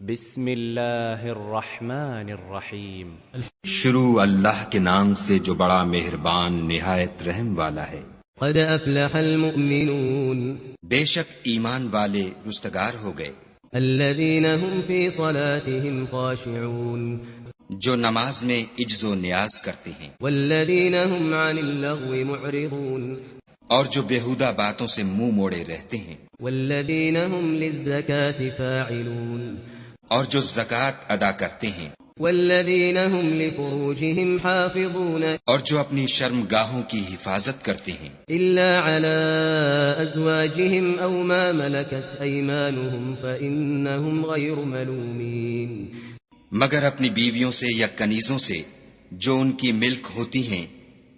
بسم اللہ الرحمن الرحیم۔ شروع اللہ کے نام سے جو بڑا مہربان نہایت رحم والا ہے۔ قد افلح المؤمنون، بے شک ایمان والے رستگار ہو گئے، الذين هم في صلاتهم خاشعون، جو نماز میں عجز و نیاز کرتے ہیں، والذين هم عن اللغو معرضون، اور جو بیہودہ باتوں سے منہ موڑے رہتے ہیں، والذين هم للزكاة فاعلون، اور جو زکوٰۃ ادا کرتے ہیں، والذين هم لفروجهم حافظون، اور جو اپنی شرمگاہوں کی حفاظت کرتے ہیں، إلا على أزواجهم أو ما ملكت أيمانهم فإنهم غير ملومين، مگر اپنی بیویوں سے یا کنیزوں سے جو ان کی ملک ہوتی ہیں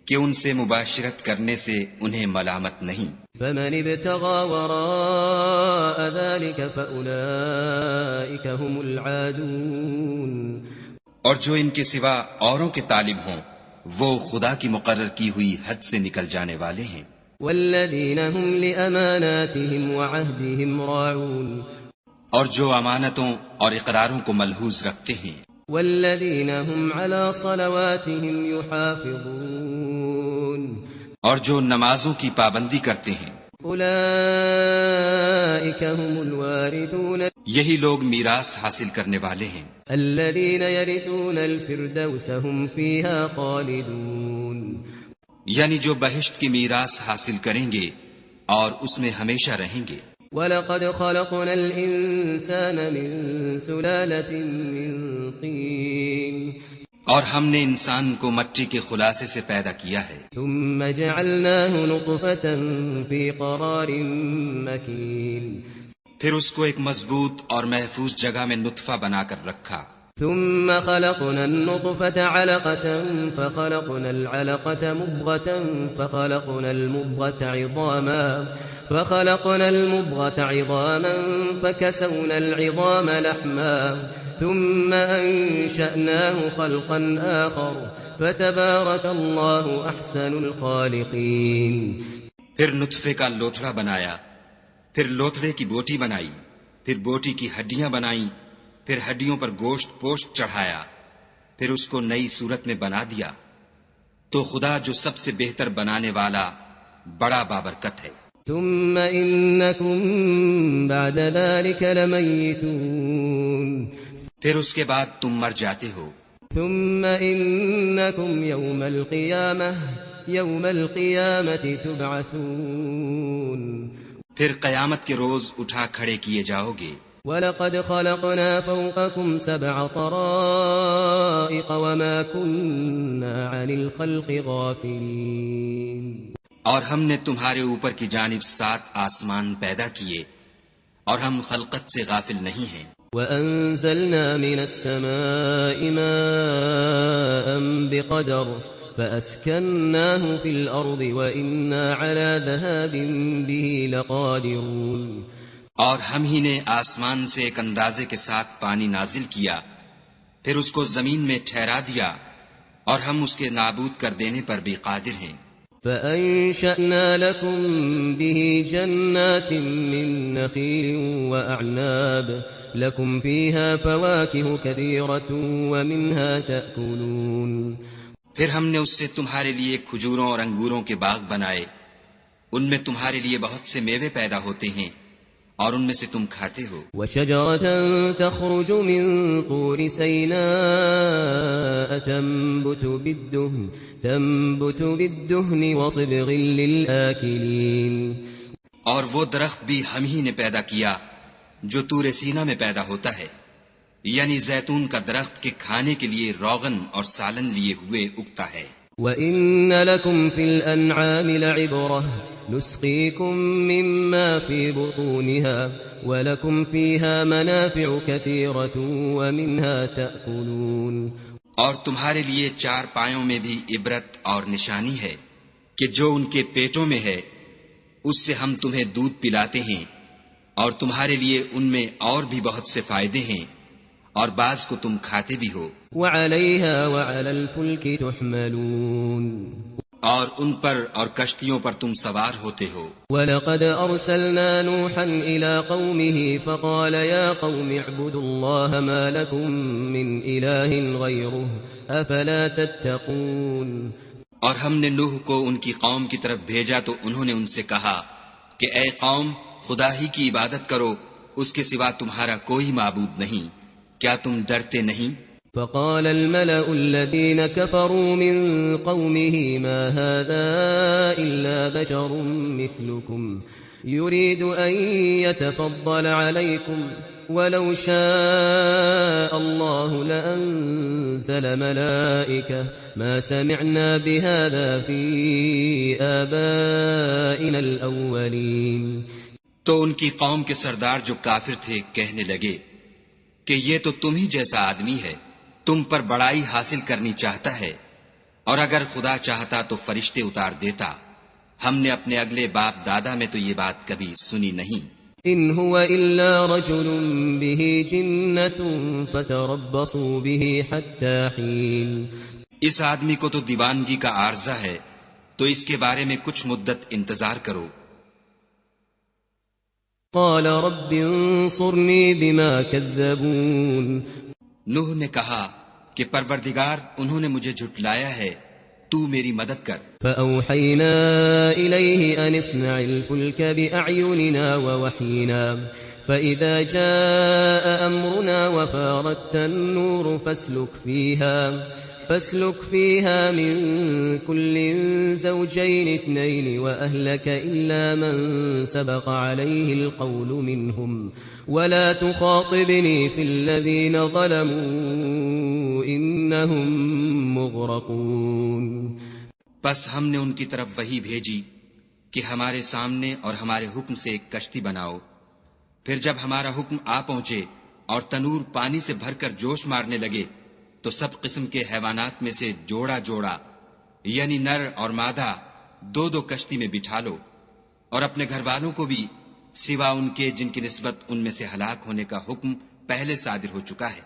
کہ ان سے مباشرت کرنے سے انہیں ملامت نہیں۔ فمن ابتغى وراء ذلك فأولئك هم العادون، اور جو ان کے سوا اوروں کے طالب ہوں وہ خدا کی مقرر کی ہوئی حد سے نکل جانے والے ہیں۔ والذين هم لأماناتهم وعهدهم راعون، اور جو امانتوں اور اقراروں کو ملحوظ رکھتے ہیں، والذين هم على صلواتهم يحافظون، اور جو نمازوں کی پابندی کرتے ہیں، أولئك هم الوارثون، یہی لوگ میراث حاصل کرنے والے ہیں، الذين يرثون الفردوس هم فيها خالدون، یعنی جو بہشت کی میراث حاصل کریں گے اور اس میں ہمیشہ رہیں گے۔ وَلَقَدْ خَلَقْنَا الْإِنسَانَ مِنْ سُلَالَةٍ مِّن طِينٍ، اور ہم نے انسان کو مٹی کے خلاصے سے پیدا کیا ہے، ثُمَّ جَعَلْنَاهُ نُطْفَةً فِي قَرَارٍ مَّكِينٍ، پھر اس کو ایک مضبوط اور محفوظ جگہ میں نطفہ بنا کر رکھا، ثُمَّ خَلَقْنَا النُّطْفَةَ عَلَقَةً فَخَلَقْنَا الْعَلَقَةَ مُضْغَةً فخلقنا المضغة عظاما فكسونا العظام لحما ثم أنشأناه خلقا آخر فتبارك الله أحسن الخالقين۔ پھر نطفے کا لوتھڑا بنایا، پھر لوتھڑے کی بوٹی بنائی، پھر بوٹی کی ہڈیاں بنائیں، پھر ہڈیوں پر گوشت پوشت چڑھایا، پھر اس کو نئی صورت میں بنا دیا، تو خدا جو سب سے بہتر بنانے والا بڑا بابرکت ہے۔ ثم إنكم بعد ذلك لميتون، پھر اس کے بعد تم مر جاتے ہو، ثم إنكم يوم القيامة تبعثون، پھر قیامت کے روز اٹھا کھڑے کیے جاؤ گے۔ وَلَقَدْ خَلَقْنَا فَوْقَكُمْ سَبْعَ طَرَائِقَ وَمَا كُنَّا عَنِ الْخَلْقِ غَافِلِينَ، اور ہم نے تمہارے اوپر کی جانب 7 آسمان پیدا کیے اور ہم خلقت سے غافل نہیں ہیں۔ وَأَنزَلْنَا مِنَ السَّمَاءِ مَاءً بِقَدَرٍ فَأَسْكَنَّاهُ فِي الْأَرْضِ وَإِنَّا عَلَى ذَهَابٍ بِهِ لَقَادِرُونَ، اور ہم ہی نے آسمان سے ایک اندازے کے ساتھ پانی نازل کیا، پھر اس کو زمین میں ٹھہرا دیا، اور ہم اس کے نابود کر دینے پر بھی قادر ہیں۔ فَأَنشَأْنَا لَكُم بِهِ جَنَّاتٍ مِّن نَّخِيلٍ وَأَعْنَابٍ لَكُمْ فِيهَا فَوَاكِهُ كَثِيرَةٌ وَمِنْهَا تَأْكُلُونَ، پھر ہم نے اس سے تمہارے لیے کھجوروں اور انگوروں کے باغ بنائے، ان میں تمہارے لیے بہت سے میوے پیدا ہوتے ہیں اور ان میں سے تم کھاتے ہو۔ وَشَجَرَةً تَخْرُجُ مِن طُورِ سَيْنَاءَ تَنبُتُ بِالدُّهْنِ وَصِبْغٍ لِّلْآكِلِينَ، اور وہ درخت بھی ہم ہی نے پیدا کیا جو طور سینا میں پیدا ہوتا ہے، یعنی زیتون کا درخت کے کھانے کے لیے روغن اور سالن لیے ہوئے اگتا ہے۔ وَإِنَّ لَكُمْ فِي الْأَنْعَامِ لَعِبْرَةً نُسْقِيكُم مِّمَّا فِي بُطُونِهَا وَلَكُمْ فِيهَا مَنَافِعُ كَثِيرَةٌ وَمِنْهَا تَأْكُلُونَ، اور تمہارے لیے 4 پایوں میں بھی عبرت اور نشانی ہے کہ جو ان کے پیٹوں میں ہے اس سے ہم تمہیں دودھ پلاتے ہیں، اور تمہارے لیے ان میں اور بھی بہت سے فائدے ہیں، اور بعض کو تم کھاتے بھی ہو۔ وَعَلَيْهَا وَعَلَى الْفُلْكِ تُحْمَلُونَ، اور ان پر اور کشتیوں پر تم سوار ہوتے ہو. وَلَقَدْ أَرْسَلْنَا نُوحًا إِلَىٰ قَوْمِهِ فَقَالَ يَا قَوْمِ اعْبُدُوا اللَّهَ مَا لَكُم مِّنْ إِلَٰهٍ غَيْرُهُ أَفَلَا تَتَّقُونَ. اور ہم نے نوح کو ان کی قوم کی طرف بھیجا تو انہوں نے ان سے کہا کہ اے قوم، خدا ہی کی عبادت کرو، اس کے سوا تمہارا کوئی معبود نہیں، کیا تم ڈرتے نہیں؟ فقال الملأ الذين كفروا من قومه ما هذا إلا بشر مثلكم يريد أن يتفضل عليكم ولو شاء الله لأنزل ملائكة ما سمعنا بهذا في آبائنا الأولين. تو ان کی قوم کے سردار جو کافر تھے کہنے لگے کہ یہ تو تم ہی جیسا آدمی ہے، تم پر بڑائی حاصل کرنی چاہتا ہے، اور اگر خدا چاہتا تو فرشتے اتار دیتا. ہم نے اپنے اگلے باپ دادا میں تو یہ بات کبھی سنی نہیں. ان هو الا رجل به جنة فتربصوا به حتى حين. اس آدمی کو تو دیوانگی کا عارضہ ہے، تو اس کے بارے میں کچھ مدت انتظار کرو. قال رب انصرني بما كذبون. نوح نے کہا کہ پروردگار، انہوں نے مجھے جھٹلایا ہے، تو میری مدد کر. فأوحينا إليه أن اصنع الفلك بأعيننا ووحينا فإذا جاء أمرنا وفاردت النور فاسلك فيها من كل زوجين اثنين وأهلك إلا من سبق عليه القول منهم ولا تخاطبني في الذين ظلموا إنهم مغرقون. پس ہم نے ان کی طرف وحی بھیجی کہ ہمارے سامنے اور ہمارے حکم سے ایک کشتی بناؤ. پھر جب ہمارا حکم آ پہنچے اور تنور پانی سے بھر کر جوش مارنے لگے تو سب قسم کے حیوانات میں سے جوڑا جوڑا یعنی نر اور مادہ دو دو کشتی میں بٹھا لو، اور اپنے گھر والوں کو بھی سوا ان کے جن کی نسبت ان میں سے ہلاک ہونے کا حکم پہلے صادر ہو چکا ہے.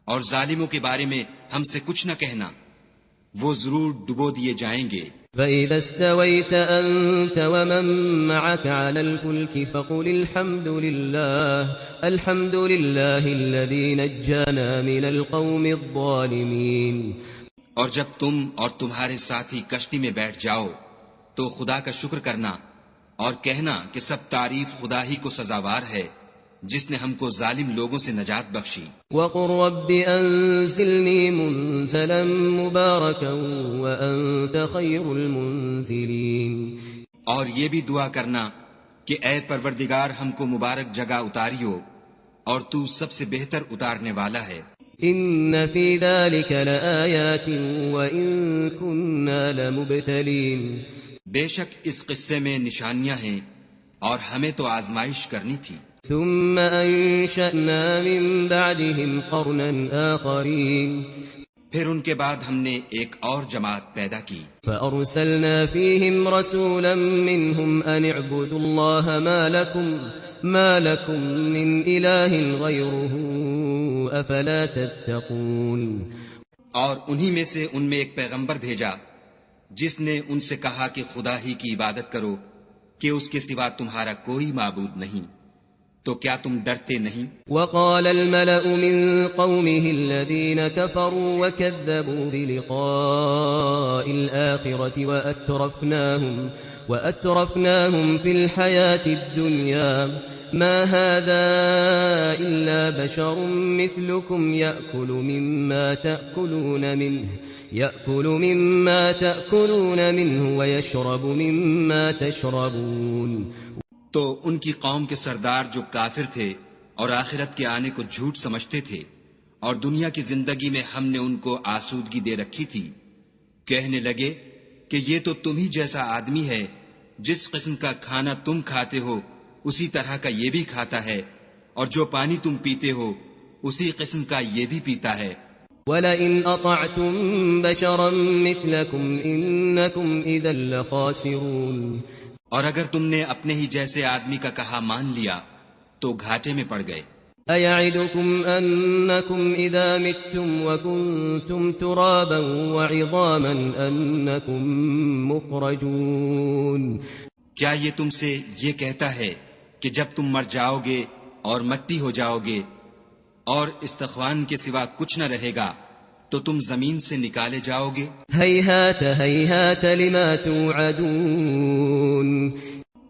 اور ظالموں کے بارے میں ہم سے کچھ نہ کہنا، وہ ضرور ڈبو دیے جائیں گے. فَإِذَا اسْتَوَيْتَ أَنْتَ وَمَن مَّعَكَ عَلَى الْفُلْكِ فَقُلِ الْحَمْدُ لِلَّهِ الَّذِي نَجَّانَا مِنَ الْقَوْمِ الظَّالِمِينَ. اور جب تم اور تمہارے ساتھی کشتی میں بیٹھ جاؤ تو خدا کا شکر کرنا اور کہنا کہ سب تعریف خدا ہی کو سزاوار ہے جس نے ہم کو ظالم لوگوں سے نجات بخشی. وَقُلْ رَبِّ أَنزِلْنِي مُنزَلًا مُبَارَكًا وَأَنْتَ خَيْرُ الْمُنزِلِينَ. اور یہ بھی دعا کرنا کہ اے پروردگار ہم کو مبارک جگہ اتاریو اور تو سب سے بہتر اتارنے والا ہے. إِنَّ فِي ذَلِكَ لَآيَاتٍ وَإِن كُنَّا لَمُبْتَلِينَ. بے شک اس قصے میں نشانیاں ہیں اور ہمیں تو آزمائش کرنی تھی. ثم أنشأنا من بعدهم قرنا آخرين. پھر ان کے بعد ہم نے ایک اور جماعت پیدا کی. فأرسلنا فيهم رسولا منهم أن اعبدوا الله ما لكم من إله غيره أفلا تتقون. اور انہی میں سے ان میں ایک پیغمبر بھیجا جس نے ان سے کہا کہ خدا ہی کی عبادت کرو کہ اس کے سوا تمہارا کوئی معبود نہیں، تو کیا تم ڈرتے نہیں؟ وقال الملأ من قومه الذين كفروا وكذبوا بلقاء الآخرة وأترفناهم في الحياة الدنيا ما هذا إلا بشر مثلكم يأكل مما تأكلون منه ويشرب مما تشربون. تو ان کی قوم کے سردار جو کافر تھے اور آخرت کے آنے کو جھوٹ سمجھتے تھے اور دنیا کی زندگی میں ہم نے ان کو آسودگی دے رکھی تھی، کہنے لگے کہ یہ تو تم ہی جیسا آدمی ہے، جس قسم کا کھانا تم کھاتے ہو اسی طرح کا یہ بھی کھاتا ہے، اور جو پانی تم پیتے ہو اسی قسم کا یہ بھی پیتا ہے. وَلَئِنْ أَطَعْتُمْ بَشَرًا مِثْلَكُمْ إِنَّكُمْ إِذًا لَخَاسِرُونَ. اور اگر تم نے اپنے ہی جیسے آدمی کا کہا مان لیا تو گھاٹے میں پڑ گئے. أيعدكم أنكم إذا متم وكنتم ترابا وعظاما أنكم مخرجون؟ کیا یہ تم سے یہ کہتا ہے کہ جب تم مر جاؤ گے اور مٹی ہو جاؤ گے اور استخوان کے سوا کچھ نہ رہے گا تو تم زمین سے نکالے جاؤ گے؟ هيهات هيهات لما توعدون.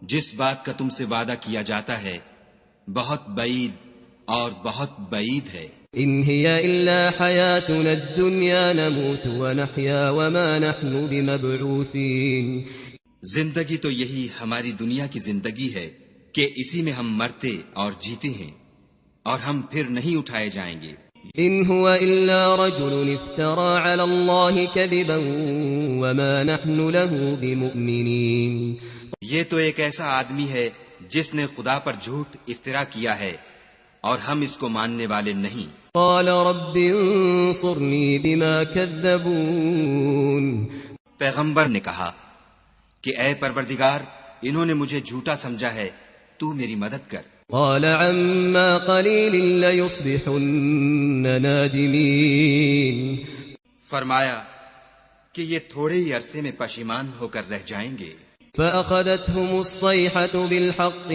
جس بات کا تم سے وعدہ کیا جاتا ہے بہت بعید اور بہت بعید ہے. إن هي إلا حياتنا الدنيا نموت ونحيا وما نحن بمبعوثين. زندگی تو یہی ہماری دنیا کی زندگی ہے کہ اسی میں ہم مرتے اور جیتے ہیں اور ہم پھر نہیں اٹھائے جائیں گے. إن هو إلا رجل افترى على الله كذبا وما نحن له بمؤمنين. یہ تو ایک ایسا آدمی ہے جس نے خدا پر جھوٹ افترا کیا ہے اور ہم اس کو ماننے والے نہیں. قال رب انصرني بما كذبون. پیغمبر نے کہا کہ اے پروردگار انہوں نے مجھے جھوٹا سمجھا ہے تو میری مدد کر. قال عما قليل ليصبحن نادمين. فرمایا کہ یہ تھوڑے ہی عرصے میں پشیمان ہو کر رہ جائیں گے. فأخذتهم الصيحة بالحق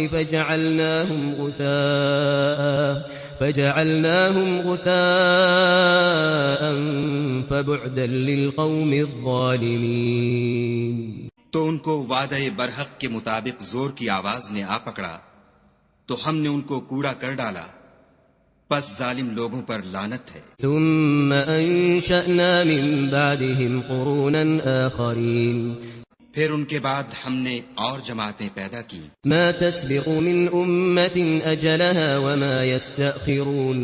فجعلناهم غثاء فبعدا للقوم الظالمين. تو ان کو وعدہ برحق کے مطابق زور کی آواز نے آ پکڑا تو ہم نے ان کو کوڑا کر ڈالا پس ظالم لوگوں پر لعنت ہے. ثم أنشأنا من بعدهم قرونا آخرين. پھر ان کے بعد ہم نے اور جماعتیں پیدا کی. ما تسبق من أمة أجلها وما يستأخرون.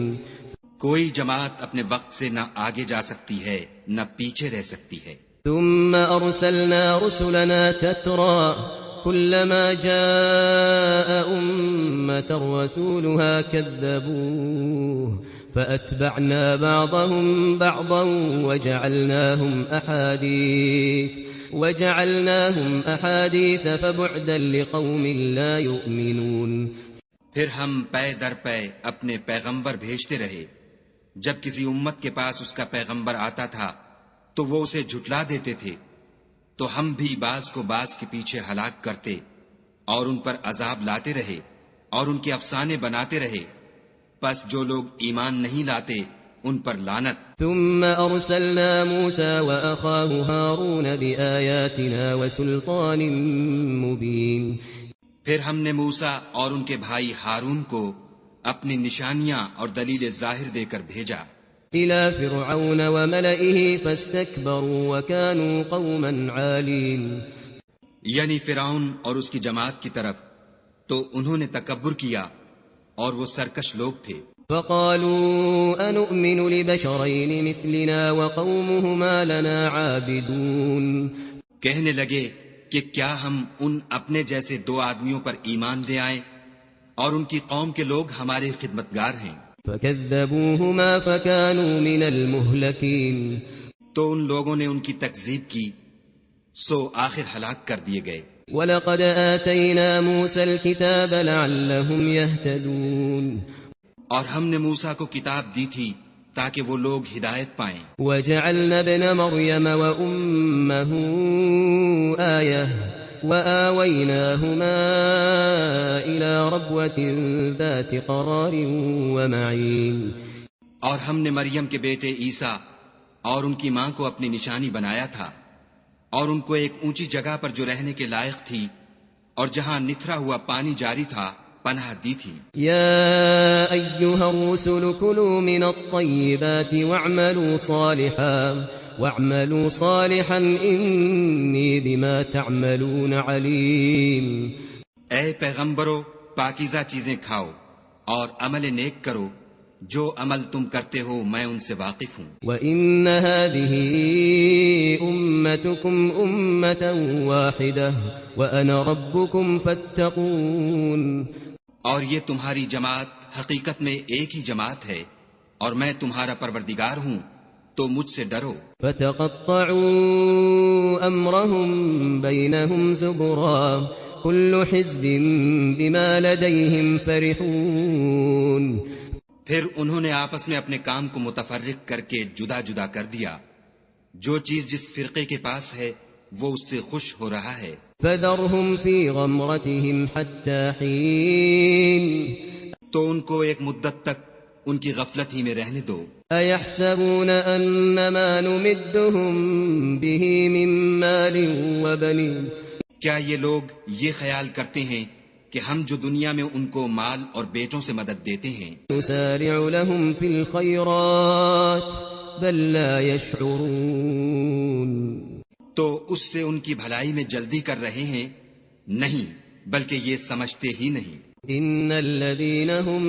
کوئی جماعت اپنے وقت سے نہ آگے جا سکتی ہے نہ پیچھے رہ سکتی ہے. ثم أرسلنا رسلنا تترى كلما جاء أمة رسولها كذبوه فأتبعنا بعضهم بعضا وجعلناهم أحاديث فبعدا لقوم لا يؤمنون. پھر ہم پے در پے اپنے پیغمبر بھیجتے رہے. جب کسی امت کے پاس اس کا پیغمبر آتا تھا تو وہ اسے جھٹلا دیتے تھے تو ہم بھی بعض کو بعض کے پیچھے ہلاک کرتے اور ان پر عذاب لاتے رہے اور ان کے افسانے بناتے رہے. پس جو لوگ ایمان نہیں لاتے ان پر لعنت. ثم أرسلنا موسى وأخاه هارون بآياتنا وسلطان مبين. پھر ہم نے موسیٰ اور ان کے بھائی ہارون کو اپنی نشانیاں اور دلیل ظاہر دے کر بھیجا. إلى فرعون وملئه فاستكبروا وكانوا قوما عالين. یعنی فرعون اور اس کی جماعت کی طرف تو انہوں نے تکبر کیا اور وہ سرکش لوگ تھے. فقالوا أنؤمن لبشرين مثلنا وقومهما لنا عابدون. کہنے لگے کہ کیا ہم ان اپنے جیسے دو آدمیوں پر ایمان لے آئیں اور ان کی قوم کے لوگ ہمارے خدمتگار ہیں. فكذبوهما فكانوا من المهلكين. تو ان لوگوں نے ان کی تکذیب کی سو آخر ہلاک کر دیے گئے. وَلَقَدْ آتَيْنَا مُوسَى الْكِتَابَ لَعَلَّهُمْ يَهْتَدُونَ. اور ہم نے موسیٰ کو کتاب دی تھی تاکہ وہ لوگ ہدایت پائیں. وَجَعَلْنَا ابْنَ مَرْيَمَ وَأُمَّهُ آيَةً وَآوَيْنَاهُمَا إِلَى رَبْوَةٍ ذَاتِ قَرَارٍ وَمَعِينٍ. اور ہم نے مریم کے بیٹے عیسیٰ اور ان کی ماں کو اپنی نشانی بنایا تھا اور ان کو ایک اونچی جگہ پر جو رہنے کے لائق تھی اور جہاں نتھرا ہوا پانی جاری تھا پناہ دی تھی. يا أيها الرسل كلوا من الطيبات واعملوا صالحا إني بما تعملون عليم. اے پیغمبرو پاکیزہ چیزیں کھاؤ اور عمل نیک کرو جو عمل تم کرتے ہو میں ان سے واقف ہوں. وَإِنَّ هَذِهِ أُمَّتُكُمْ أُمَّةً وَاحِدَةً وَأَنَا رَبُّكُمْ فَاتَّقُونَ. اور یہ تمہاری جماعت حقیقت میں ایک ہی جماعت ہے اور میں تمہارا پروردگار ہوں تو مجھ سے ڈرو. فَتَقَطَّعُوا أَمْرَهُمْ بَيْنَهُمْ زُبُرًا كُلُّ حِزْبٍ بِمَا لَدَيْهِمْ فَرِحُونَ. پھر انہوں نے آپس میں اپنے کام کو متفرق کر کے جدا جدا کر دیا. جو چیز جس فرقے کے پاس ہے وہ اس سے خوش ہو رہا ہے. فذرهم في غمرتهم حتى حين تو ان کو ایک مدت تک ان کی غفلت ہی میں رہنے دو. أيحسبون أن ما نمدهم به من مال وبنين کیا یہ لوگ یہ خیال کرتے ہیں کہ ہم جو دنیا میں ان کو مال اور بیٹوں سے مدد دیتے ہیں نسارع لهم في الخيرات بل لا يشعرون تو اس سے ان کی بھلائی میں جلدی کر رہے ہیں؟ نہیں، بلکہ یہ سمجھتے ہی نہیں. ان الذين هم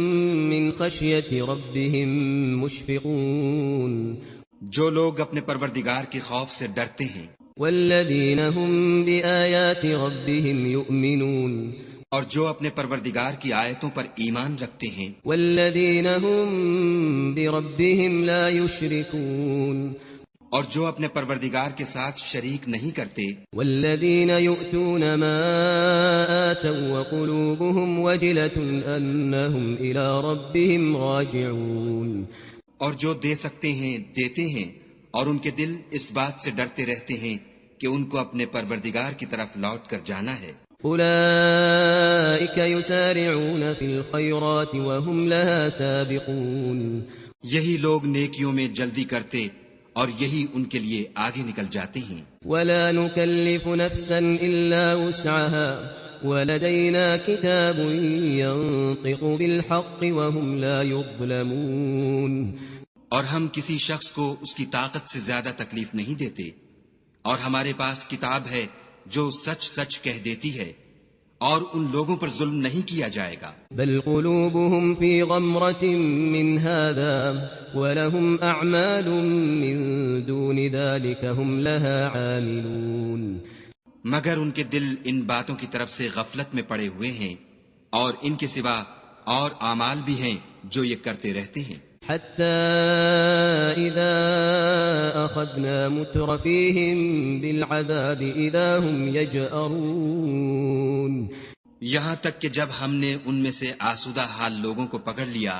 من خشية ربهم مشفقون جو لوگ اپنے پروردگار کے خوف سے ڈرتے ہیں والذين هم بآيات ربهم يؤمنون اور جو اپنے پروردگار کی آیتوں پر ایمان رکھتے ہیں والذين هم بربهم لا يشركون اور جو اپنے پروردگار کے ساتھ شریک نہیں کرتے والذين يؤتون ما آتوا وقلوبهم وجلة أنهم إلى ربهم راجعون اور جو دے سکتے ہیں دیتے ہیں اور ان کے دل اس بات سے ڈرتے رہتے ہیں کہ ان کو اپنے پروردگار کی طرف لوٹ کر جانا ہے. أولئك يسارعون في الخيرات وهم لها سابقون یہی لوگ نیکیوں میں جلدی کرتے اور یہی ان کے لیے آگے نکل جاتے ہیں. ولا نكلف نفسا إلا وسعها ولدينا كتاب ينطق بالحق وهم لا يظلمون اور ہم کسی شخص کو اس کی طاقت سے زیادہ تکلیف نہیں دیتے اور ہمارے پاس کتاب ہے جو سچ سچ کہہ دیتی ہے اور ان لوگوں پر ظلم نہیں کیا جائے گا. بل قلوبهم في غمرة من هذا ولهم أعمال من دون ذلك هم لها عاملون مگر ان کے دل ان باتوں کی طرف سے غفلت میں پڑے ہوئے ہیں اور ان کے سوا اور اعمال بھی ہیں جو یہ کرتے رہتے ہیں. حتى إذا أخذنا مترفيهم بالعذاب إذا هم يجأرون یہاں تک کہ جب ہم نے ان میں سے آسودہ حال لوگوں کو پکڑ لیا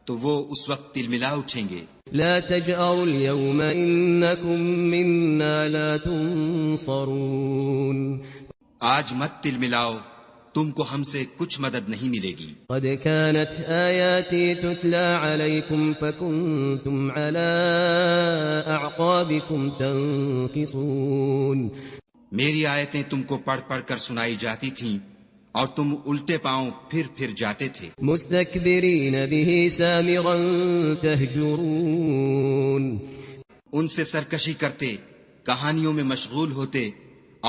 تو وہ اس وقت تلملا اٹھیں گے. لا تجأروا اليوم إنكم منا لا تنصرون آج مت تلملاؤ، تم کو ہم سے کچھ مدد نہیں ملے گی. قد كانت آياتي تتلى عليكم فكنتم على أعقابكم تنكصون میری آیتیں تم کو پڑھ پڑھ کر سنائی جاتی تھیں اور تم الٹے پاؤں پھر جاتے تھے. مستكبرين به سامرا تهجرون ان سے سرکشی کرتے، کہانیوں میں مشغول ہوتے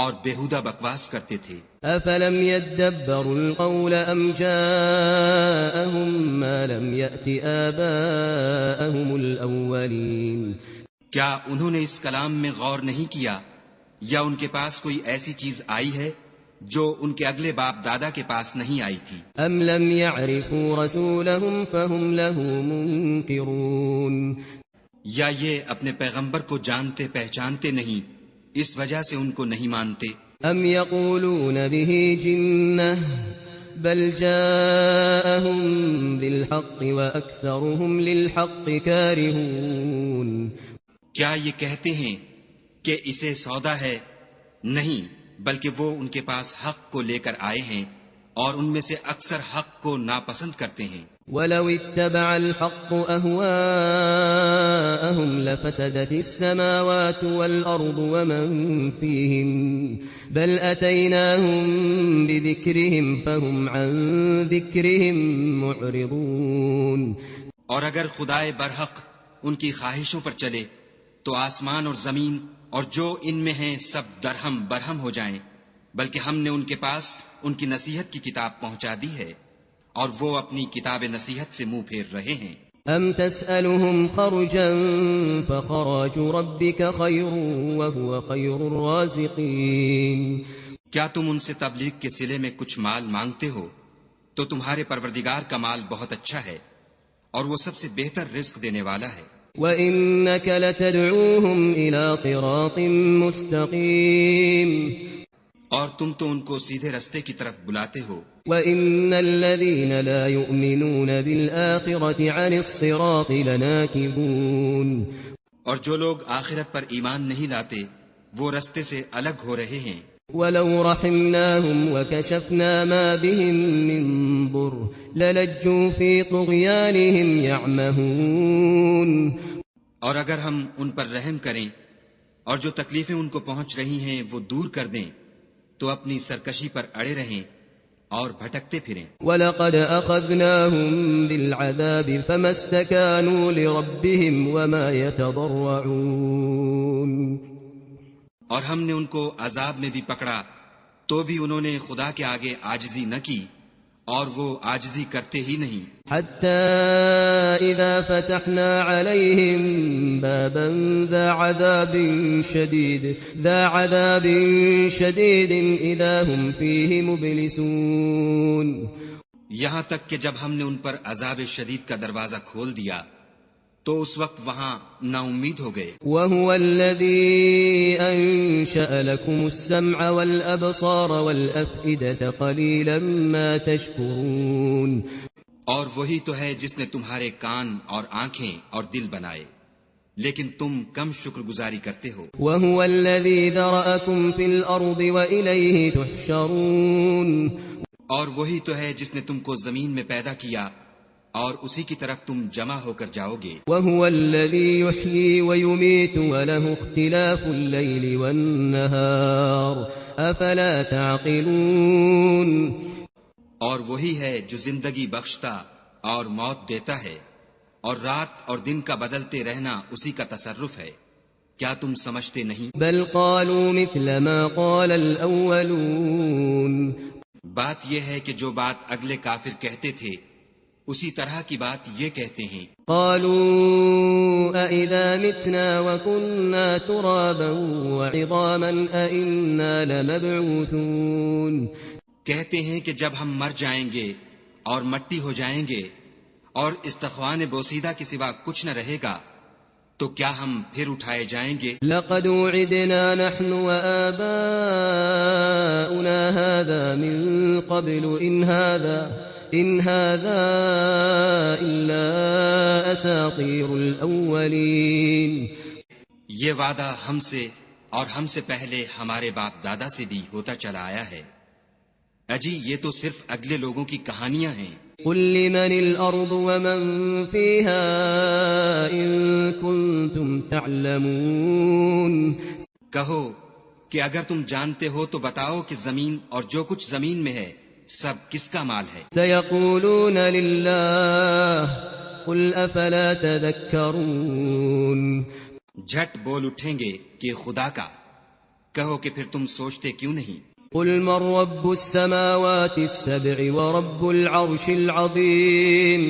اور بیہودہ بکواس کرتے تھے. أفلم يدبروا القول أم جاءهم ما لم يأت آباءهم الأولين کیا انہوں نے اس کلام میں غور نہیں کیا یا ان کے پاس کوئی ایسی چیز آئی ہے جو ان کے اگلے باپ دادا کے پاس نہیں آئی تھی؟ أم لم يعرفوا رسولهم فهم له منكرون یا یہ اپنے پیغمبر کو جانتے پہچانتے نہیں اس وجہ سے ان کو نہیں مانتے؟ أم يقولون به جنة بل جاءهم بالحق وأكثرهم للحق كارهون کیا یہ کہتے ہیں کہ اسے سودا ہے؟ نہیں، بلکہ وہ ان کے پاس حق کو لے کر آئے ہیں اور ان میں سے اکثر حق کو ناپسند کرتے ہیں. ولو اتبع الحق أهواءهم لفسدت السماوات والأرض ومن فيهن بل أتيناهم بذكرهم فهم عن ذكرهم معرضون اور اگر خدائے برحق ان کی خواہشوں پر چلے تو آسمان اور زمین اور جو ان میں ہیں سب درہم برہم ہو جائیں، بلکہ ہم نے ان کے پاس ان کی نصیحت کی کتاب پہنچا دی ہے اور وہ اپنی کتاب نصیحت سے منہ پھیر رہے ہیں. ام تسألهم خرجا فخراج ربك خير وهو خير الرازقين کیا تم ان سے تبلیغ کے صلے میں کچھ مال مانگتے ہو تو تمہارے پروردگار کا مال بہت اچھا ہے اور وہ سب سے بہتر رزق دینے والا ہے. وَإِنَّكَ لَتَدْعُوهُمْ إِلَى صِرَاطٍ مُسْتَقِيمٍ اور تم تو ان کو سیدھے رستے کی طرف بلاتے ہو، وَإِنَّ الَّذِينَ لَا يُؤْمِنُونَ بِالْآخِرَةِ عَنِ الصِّرَاطِ لَنَاكِبُونَ، اور جو لوگ آخرت پر ایمان نہیں لاتے وہ رستے سے الگ ہو رہے ہیں۔ وَلَوْ رَحِمْنَاهُمْ وَكَشَفْنَا مَا بِهِم مِّن ضُرٍّ لَّلَجُّوا فِي طُغْيَانِهِمْ يَعْمَهُونَ، اور اگر ہم ان پر رحم کریں اور جو تکلیفیں ان کو پہنچ رہی ہیں وہ دور کر دیں تو اپنی سرکشی پر اڑے رہیں اور بھٹکتے پھریں۔ وَلَقَدْ أَخَذْنَاهُمْ بِالْعَذَابِ فَمَا اسْتَكَانُوا لِرَبِّهِمْ وَمَا يَتَضَرَّعُونَ، اور ہم نے ان کو عذاب میں بھی پکڑا تو بھی انہوں نے خدا کے آگے عاجزی نہ کی اور وہ عاجزی کرتے ہی نہیں، حتى إذا فتحنا عليهم بابا ذا عذاب شديد إذا هم فيه مبلسون، یہاں تک کہ جب ہم نے ان پر عذاب شدید کا دروازہ کھول دیا تو اس وقت وہاں نا امید ہو گئے۔ وهو الذي أنشأ لكم السمع والأبصار والأفئدة قليلا ما تشكرون، اور وہی تو ہے جس نے تمہارے کان اور آنکھیں اور دل بنائے، لیکن تم کم شکر گزاری کرتے ہو۔ وهو الذي ذرأكم في الأرض وإليه تحشرون، اور وہی تو ہے جس نے تم کو زمین میں پیدا کیا اور اسی کی طرف تم جمع ہو کر جاؤ گے۔ وهو الذي يحيي ويميت وله اختلاف الليل والنهار أفلا تعقلون، اور وہی ہے جو زندگی بخشتا اور موت دیتا ہے اور رات اور دن کا بدلتے رہنا اسی کا تصرف ہے، کیا تم سمجھتے نہیں؟ بل قالوا مثل ما قال الأولون، بات یہ ہے کہ جو بات اگلے کافر کہتے تھے اسی طرح کی بات یہ کہتے ہیں۔ قالوا أئذا متنا وكنا ترابا وعظاما أئنا لمبعوثون، کہتے ہیں کہ جب ہم مر جائیں گے اور مٹی ہو جائیں گے اور استخوان بوسیدہ کے سوا کچھ نہ رہے گا تو کیا ہم پھر اٹھائے جائیں گے؟ لقد وعدنا نحن وآباؤنا هذا من قبل إن هذا إلا أساطير الأولين، یہ وعدہ ہم سے اور ہم سے پہلے ہمارے باپ دادا سے بھی ہوتا چلا آیا ہے، اجی یہ تو صرف اگلے لوگوں کی کہانیاں ہیں۔ قل لمن الأرض ومن فيها إن كنتم تعلمون، کہو کہ اگر تم جانتے ہو تو بتاؤ کہ زمین اور جو کچھ زمین میں ہے سب کس کا مال ہے؟ سيقولون لله قل أفلا تذكرون، جھٹ بول اٹھیں گے کہ خدا کا، کہو کہ پھر تم سوچتے کیوں نہیں؟ قل من رب السماوات السبع ورب العرش العظيم،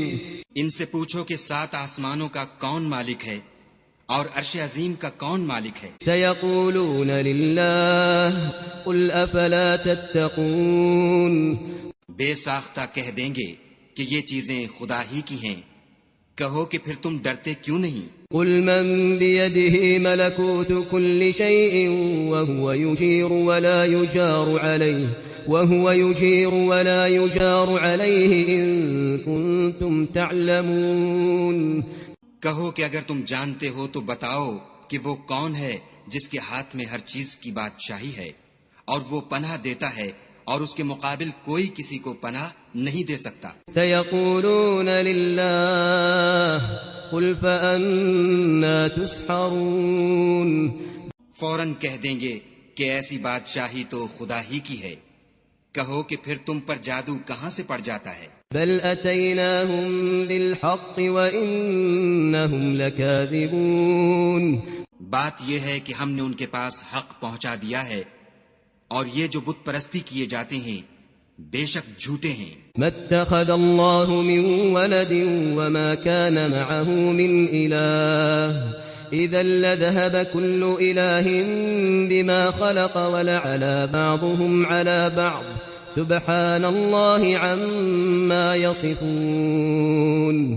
ان سے پوچھو کہ 7 آسمانوں کا کون مالک ہے اور عرش عظیم کا کون مالک ہے؟ سيقولون لله قل أفلا تتقون، بے ساختہ کہہ دیں گے کہ یہ چیزیں خدا ہی کی ہیں، کہو کہ پھر تم ڈرتے کیوں نہیں؟ قل من بيده ملكوت كل شيء وهو يجير ولا يجار عليه إن كنتم تعلمون، کہو کہ اگر تم جانتے ہو تو بتاؤ کہ وہ کون ہے جس کے ہاتھ میں ہر چیز کی بادشاہی ہے اور وہ پناہ دیتا ہے اور اس کے مقابل کوئی کسی کو پناہ نہیں دے سکتا۔ سيقولون لله قل فأنا تسحرون، فوراً کہہ دیں گے کہ ایسی بادشاہی تو خدا ہی کی ہے، کہو کہ پھر تم پر جادو کہاں سے پڑ جاتا ہے؟ بل أتيناهم بالحق وإنهم لكاذبون، بات یہ ہے کہ ہم نے ان کے پاس حق پہنچا دیا ہے اور یہ جو بت پرستی کیے جاتے ہیں بے شک جھوٹے ہیں۔ ما اتخذ الله من ولد وما كان معه من إله إذا لذهب كل إله بما خلق ولعلى بعضهم على بعض سبحان الله عما يصفون،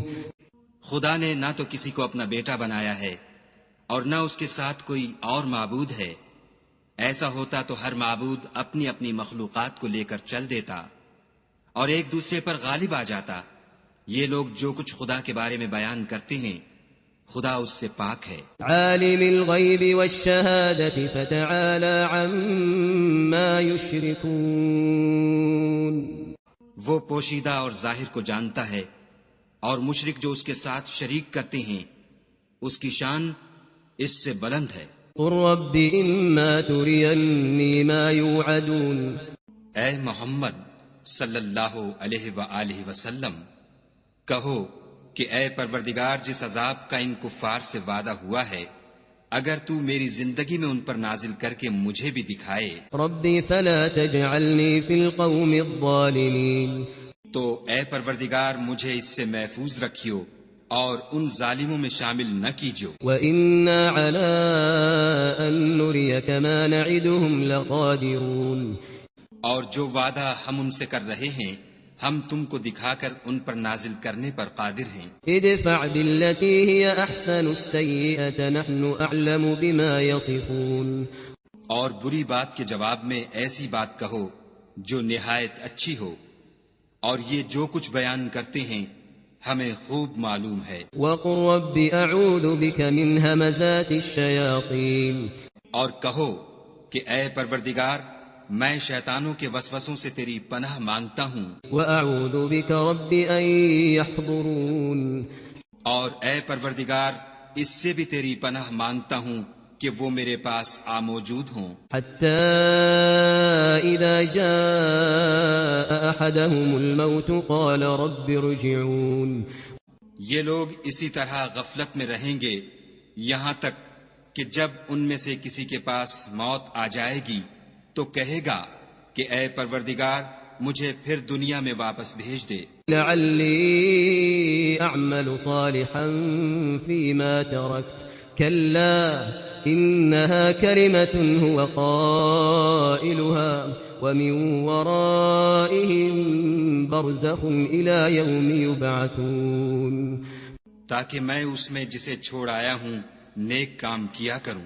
خدا نے نہ تو کسی کو اپنا بیٹا بنایا ہے اور نہ اس کے ساتھ کوئی اور معبود ہے، ایسا ہوتا تو ہر معبود اپنی اپنی مخلوقات کو لے کر چل دیتا اور ایک دوسرے پر غالب آ جاتا۔ یہ لوگ جو کچھ خدا کے بارے میں بیان کرتے ہیں خدا اس سے پاک ہے۔ عالم الغیب والشہادة فتعالى عما يشركون۔ وہ پوشیدہ اور ظاہر کو جانتا ہے، اور مشرک جو اس کے ساتھ شریک کرتے ہیں اس کی شان اس سے بلند ہے۔ قل رب اما ترینی ما یوعدون۔ اے محمد صلی اللہ علیہ وآلہ وسلم کہو کہ اے پروردگار جس عذاب کا ان کفار سے وعدہ ہوا ہے اگر تو میری زندگی میں ان پر نازل کر کے مجھے بھی دکھائے رب فلا تجعلنی فی القوم الظالمین۔ تو اے پروردگار مجھے اس سے محفوظ رکھیو اور ان ظالموں میں شامل نہ کیجو۔ وَإِنَّا عَلَىٰ أَن نُّرِيَكَ مَا نَعِدُهُمْ لَقَادِرُونَ۔ اور جو وعدہ ہم ان سے کر رہے ہیں ہم تم کو دکھا کر ان پر نازل کرنے پر قادر ہیں۔ ادفع بالتي هي احسن السيئة نحن اعلم بما يصفون۔ اور بری بات کے جواب میں ایسی بات کہو جو نہایت اچھی ہو، اور یہ جو کچھ بیان کرتے ہیں ہمیں خوب معلوم ہے۔ وقل رب اعوذ بك من همزات الشياطين۔ اور کہو کہ اے پروردگار میں شیطانوں کے وسوسوں سے تیری پناہ مانگتا ہوں، واعوذ بك رب ان يحضرون۔ اور اے پروردگار اس سے بھی تیری پناہ مانگتا ہوں کہ وہ میرے پاس آ موجود ہوں۔ حتى اذا جاء احدهم الموت قال رب ارجعون۔ یہ لوگ اسی طرح غفلت میں رہیں گے یہاں تک کہ جب ان میں سے کسی کے پاس موت آ جائے گی تو کہے گا کہ اے پروردگار مجھے پھر دنیا میں واپس بھیج دے، لعلی اعمل صالحا فيما تركت كلا انها كلمة هو قائلها ومن ورائهم برزخ الى يوم يبعثون۔ تاکہ میں اس میں جسے چھوڑ آیا ہوں نیک کام کیا کروں۔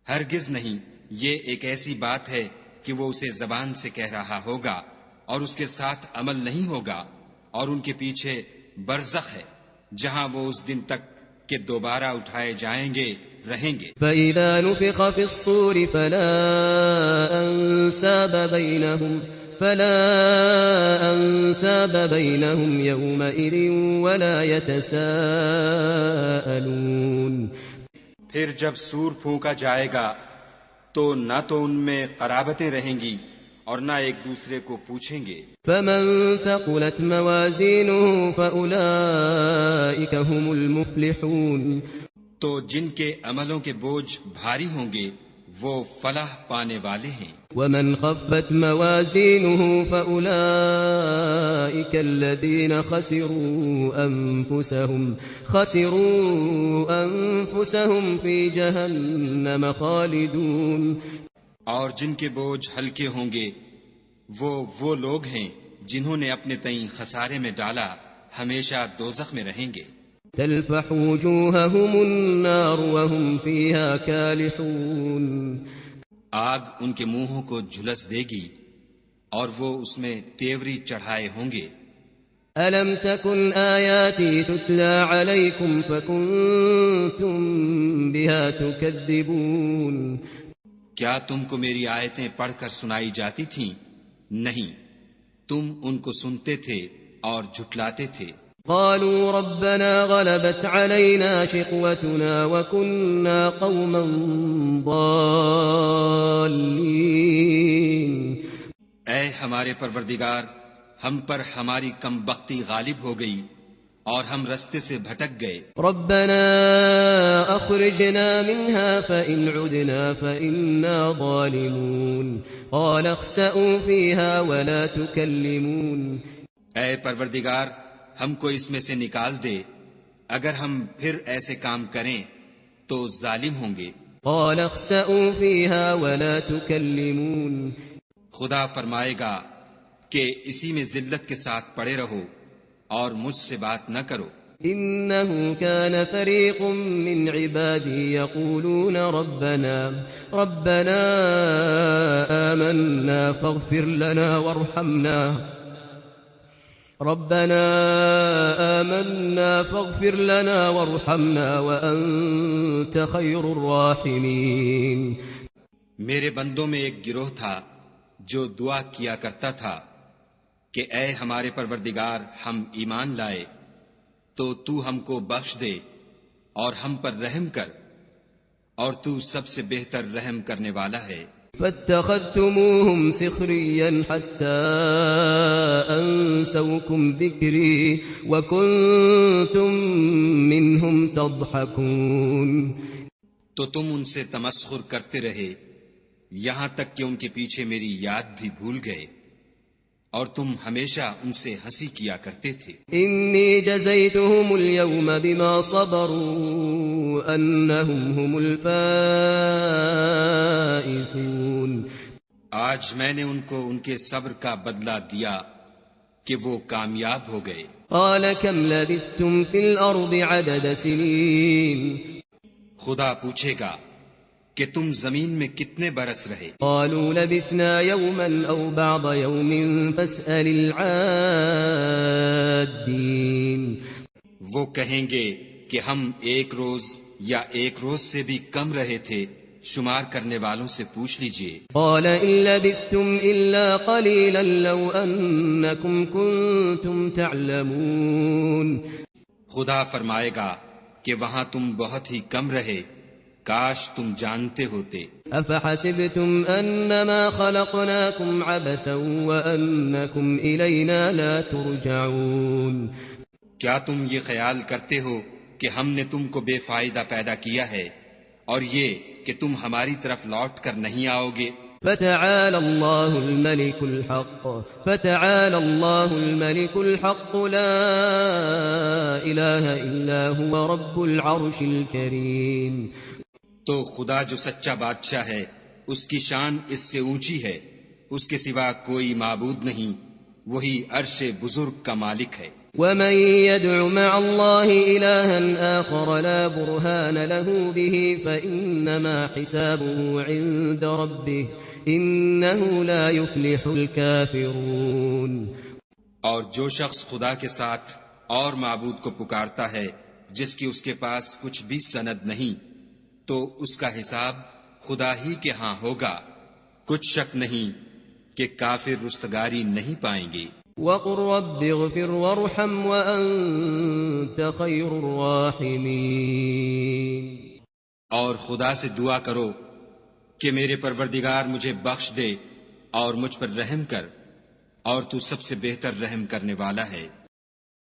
ہرگز نہیں، یہ ایک ایسی بات ہے کہ وہ اسے زبان سے کہہ رہا ہوگا اور اس کے ساتھ عمل نہیں ہوگا، اور ان کے پیچھے برزخ ہے جہاں وہ اس دن تک کہ دوبارہ اٹھائے جائیں گے رہیں گے۔ فَإِذَا نُفِخَ فِي الصُّورِ فَلَا أَنْسَابَ بَيْنَهُمْ يَوْمَئِذٍ وَلَا يَتَسَاءَلُونَ۔ پھر جب سور پھونکا جائے گا تو نہ تو ان میں قرابتیں رہیں گی اور نہ ایک دوسرے کو پوچھیں گے۔ فَمَن ثَقُلَتْ مَوَازِينُهُ فَأُولَئِكَ هُمُ الْمُفْلِحُونَ۔ تو جن کے عملوں کے بوجھ بھاری ہوں گے وہ فلاح پانے والے ہیں۔ وَمَنْ خَفَّتْ مَوَازِينُهُ فَأُولَئِكَ الَّذِينَ خَسِرُوا أَنفُسَهُمْ فِي جَهَنَّمَ خَالِدُونَ۔ اور جن کے بوجھ ہلکے ہوں گے وہ لوگ ہیں جنہوں نے اپنے تئیں خسارے میں ڈالا، ہمیشہ دوزخ میں رہیں گے۔ تلفح وجوههم النار وهم فيها كالحون۔ آگ ان کے منہوں کو جھلس دے گی اور وہ اس میں تیوری چڑھائے ہوں گے۔ أَلَمْ تَكُنْ آيَاتِي تُتْلَى عَلَيْكُمْ فَكُنْتُمْ بِهَا تُكَذِّبُونَ۔ کیا تم کو میری آیتیں پڑھ کر سنائی جاتی تھیں؟ نہیں، تم ان کو سنتے تھے اور جھٹلاتے تھے۔ قالوا ربنا غلبت علينا شقوتنا وكنا قوما ضالين۔ اے ہمارے پروردگار ہم پر ہماری کم بختی غالب ہو گئی اور ہم رستے سے بھٹک گئے۔ ربنا اخرجنا منها فإن عدنا فإنا ظالمون قال اخسئوا فيها ولا تكلمون۔ اے پروردگار ہم کو اس میں سے نکال دے، اگر ہم پھر ایسے کام کریں تو ظالم ہوں گے۔ قال اخسئوا فيها ولا تكلمون۔ خدا فرمائے گا کہ اسی میں ذلت کے ساتھ پڑے رہو اور مجھ سے بات نہ کرو۔ إنه كان فريق من عبادي يقولون ربنا آمنا فاغفر لنا وارحمنا وأنت خير الراحمين. میرے بندوں میں ایک گروہ تھا جو دعا کیا کرتا تھا کہ اے ہمارے پروردگار، ہم ایمان لائے تو تو ہم کو بخش دے اور ہم پر رحم کر، اور تو سب سے بہتر رحم کرنے والا ہے. فاتخذتموهم سخريا حتى أنسوكم ذكري وكنتم منهم تضحكون. تو تم ان سے تمسخر کرتے رہے یہاں تک کہ ان کے پیچھے میری یاد بھی بھول گئے، اور تم ہمیشہ ان سے ہنسی کیا کرتے تھے. إني جزيتهم اليوم بما صبروا أنهم هم الفائزون. آج میں نے ان کو ان کے صبر کا بدلہ دیا کہ وہ کامیاب ہو گئے. قال كم لبثتم في الأرض عدد سنين. خدا پوچھے گا کہ تم زمین میں کتنے برس رہے. قالوا لبثنا يوما أو بعض يوم فاسأل العادين. وہ کہیں گے کہ ہم ایک روز یا ایک روز سے بھی کم رہے تھے، شمار کرنے والوں سے پوچھ لیجئے. قال إن لبثتم إلا قليلا لو أنكم كنتم تعلمون. خدا فرمائے گا کہ وہاں تم بہت ہی کم رہے، کاش تم جانتے ہوتے. أفحسبتم أنما خلقناكم عبثا وأنكم إلينا لا ترجعون. کیا تم یہ خیال کرتے ہو کہ ہم نے تم کو بے فائدہ پیدا کیا ہے اور یہ کہ تم ہماری طرف لوٹ کر نہیں آؤ گے؟ فتعالى الله الملك الحق لا إله إلا هو رب العرش الكريم. تو خدا جو سچا بادشاہ ہے اس کی شان اس سے اونچی ہے، اس کے سوا کوئی معبود نہیں، وہی عرش بزرگ کا مالک ہے. ومن يدع مع الله إلها آخر لا برهان له به فإنما حسابه عند ربه إنه لا يفلح الكافرون. اور جو شخص خدا کے ساتھ اور معبود کو پکارتا ہے جس کی اس کے پاس کچھ بھی سند نہیں، تو اس کا حساب خدا ہی کے ہاں ہوگا. کچھ شک نہیں کہ کافر رستگاری نہیں پائیں گے. وقل رب اغفر وارحم وأنت خير الراحمين. اور خدا سے دعا کرو کہ میرے پروردگار مجھے بخش دے اور مجھ پر رحم کر، اور تو سب سے بہتر رحم کرنے والا ہے.